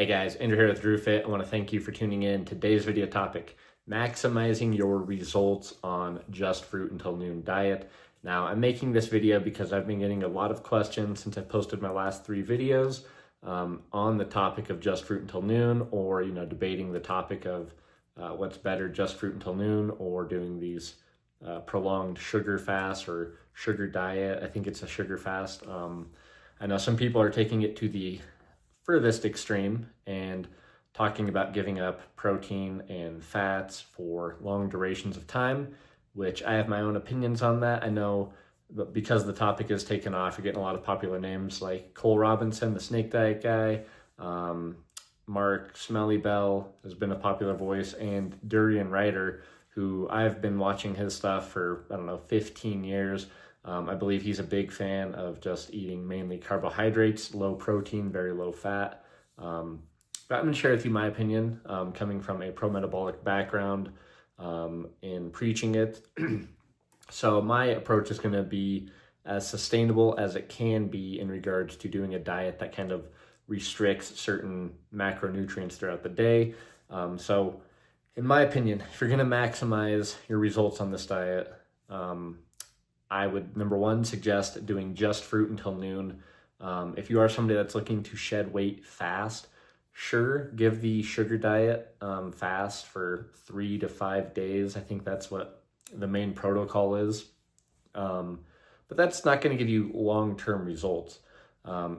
Hey guys, Andrew here with DrewFit. I want to thank you for tuning in. Today's video topic, maximizing your results on just fruit until noon diet. Now, I'm making this video because I've been getting a lot of questions since I posted my last 3 videos on the topic of just fruit until noon, or debating the topic of what's better, just fruit until noon or doing these prolonged sugar fast or sugar diet. I think it's a sugar fast. I know some people are taking it to the furthest extreme and talking about giving up protein and fats for long durations of time, which I have my own opinions on that. I know that because the topic is taken off, you're getting a lot of popular names like Cole Robinson, the snake diet guy, Mark Smelly Bell has been a popular voice, and Durian Ryder, who I've been watching his stuff for, 15 years. I believe he's a big fan of just eating mainly carbohydrates, low protein, very low fat. But I'm going to share with you my opinion, coming from a pro-metabolic background in preaching it. So my approach is going to be as sustainable as it can be in regards to doing a diet that kind of restricts certain macronutrients throughout the day. So in my opinion, if you're going to maximize your results on this diet, I would, number one, suggest doing just fruit until noon. If you are somebody that's looking to shed weight fast, sure, give the sugar diet fast for 3 to 5 days. I think that's what the main protocol is. But that's not going to give you long-term results.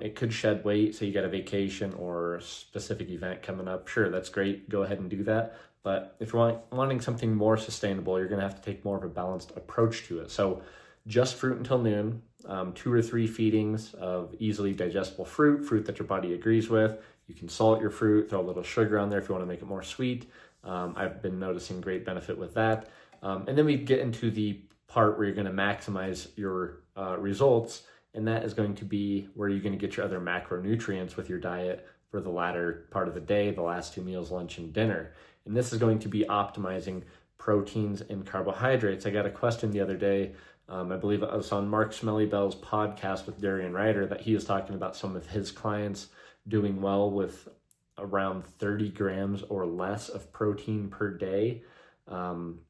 It could shed weight, say you got a vacation or a specific event coming up. Sure, that's great. Go ahead and do that. But if you're wanting something more sustainable, you're going to have to take more of a balanced approach to it. So just fruit until noon, 2 or 3 feedings of easily digestible fruit that your body agrees with. You can salt your fruit, throw a little sugar on there if you want to make it more sweet. I've been noticing great benefit with that. And then we get into the part where you're going to maximize your results, and that is going to be where you're going to get your other macronutrients with your diet for the latter part of the day, the last 2 meals, lunch and dinner. And this is going to be optimizing proteins and carbohydrates. I got a question the other day. I believe it was on Mark Smelly Bell's podcast with Durian Ryder that he was talking about some of his clients doing well with around 30 grams or less of protein per day. I'm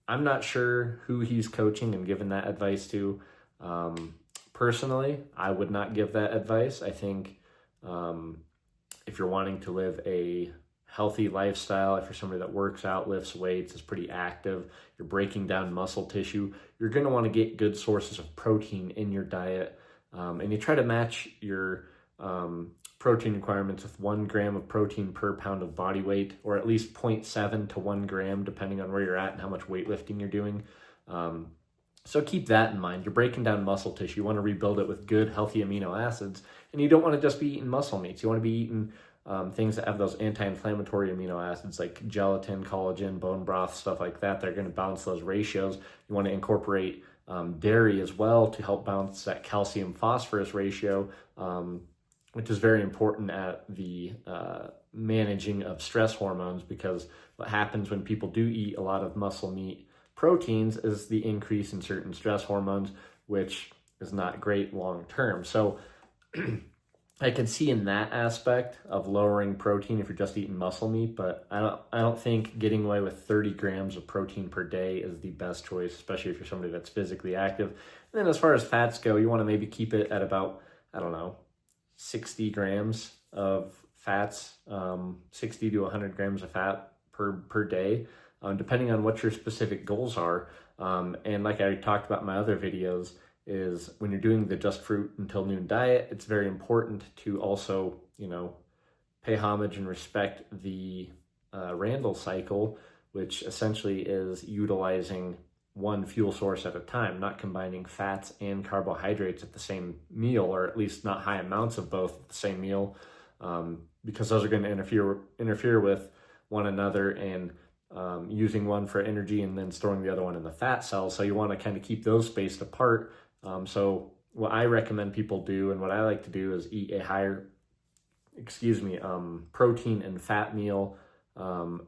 not sure who he's coaching and giving that advice to. Personally, I would not give that advice. I think if you're wanting to live a healthy lifestyle, if you're somebody that works out, lifts weights, is pretty active, you're breaking down muscle tissue, you're going to want to get good sources of protein in your diet. And you try to match your protein requirements with 1 gram of protein per pound of body weight, or at least 0.7 to 1 gram, depending on where you're at and how much weightlifting you're doing. So keep that in mind. You're breaking down muscle tissue. You want to rebuild it with good, healthy amino acids. And you don't want to just be eating muscle meats. You want to be eating things that have those anti-inflammatory amino acids like gelatin, collagen, bone broth, stuff like that. They're going to balance those ratios. You want to incorporate dairy as well to help balance that calcium-phosphorus ratio, which is very important at the managing of stress hormones, because what happens when people do eat a lot of muscle meat proteins is the increase in certain stress hormones, which is not great long term. So I can see in that aspect of lowering protein if you're just eating muscle meat, but I don't think getting away with 30 grams of protein per day is the best choice, especially if you're somebody that's physically active. And then as far as fats go, you want to maybe keep it at about, 60 grams of fats, 60 to 100 grams of fat per day, depending on what your specific goals are. And like I talked about in my other videos, is when you're doing the just fruit until noon diet, it's very important to also, pay homage and respect the Randall Cycle, which essentially is utilizing one fuel source at a time, not combining fats and carbohydrates at the same meal, or at least not high amounts of both at the same meal, because those are going to interfere with one another, and using one for energy and then storing the other one in the fat cells. So you want to kind of keep those spaced apart. So what I recommend people do, and what I like to do, is eat a higher, protein and fat meal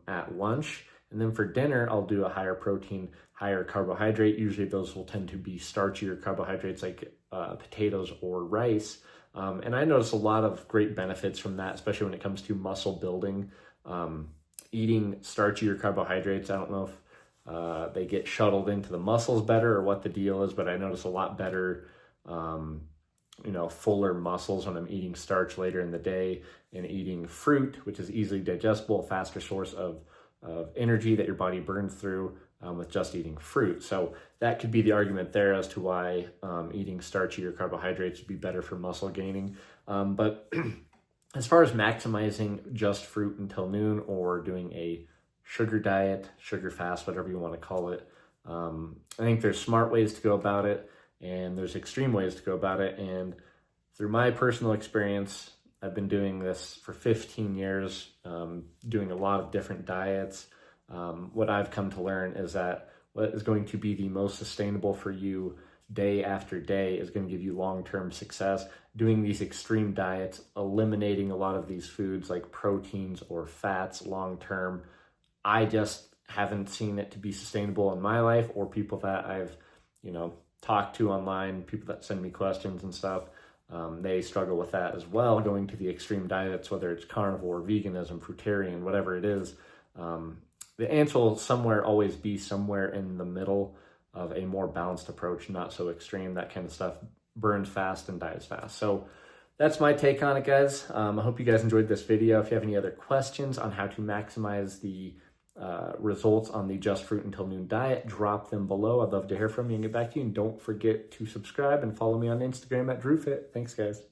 at lunch. And then for dinner, I'll do a higher protein, higher carbohydrate. Usually those will tend to be starchier carbohydrates like potatoes or rice. And I notice a lot of great benefits from that, especially when it comes to muscle building. Eating starchy or carbohydrates, I don't know if they get shuttled into the muscles better or what the deal is, but I notice a lot better, fuller muscles when I'm eating starch later in the day, and eating fruit, which is easily digestible, a faster source of energy that your body burns through with just eating fruit. So that could be the argument there as to why eating starchy or carbohydrates would be better for muscle gaining. But as far as maximizing just fruit until noon or doing a sugar diet, sugar fast, whatever you want to call it, I think there's smart ways to go about it, and there's extreme ways to go about it. And through my personal experience, I've been doing this for 15 years, doing a lot of different diets. What I've come to learn is that what is going to be the most sustainable for you day after day is going to give you long-term success. Doing these extreme diets, eliminating a lot of these foods like proteins or fats long-term, I just haven't seen it to be sustainable in my life, or people that I've, talked to online, people that send me questions and stuff. They struggle with that as well, going to the extreme diets, whether it's carnivore, veganism, fruitarian, whatever it is. The answer will always be somewhere in the middle of a more balanced approach, not so extreme. That kind of stuff burns fast and dies fast. So that's my take on it, guys. I hope you guys enjoyed this video. If you have any other questions on how to maximize the results on the Just Fruit Until Noon diet, drop them below. I'd love to hear from you and get back to you. And don't forget to subscribe and follow me on Instagram at DrewFit. Thanks, guys.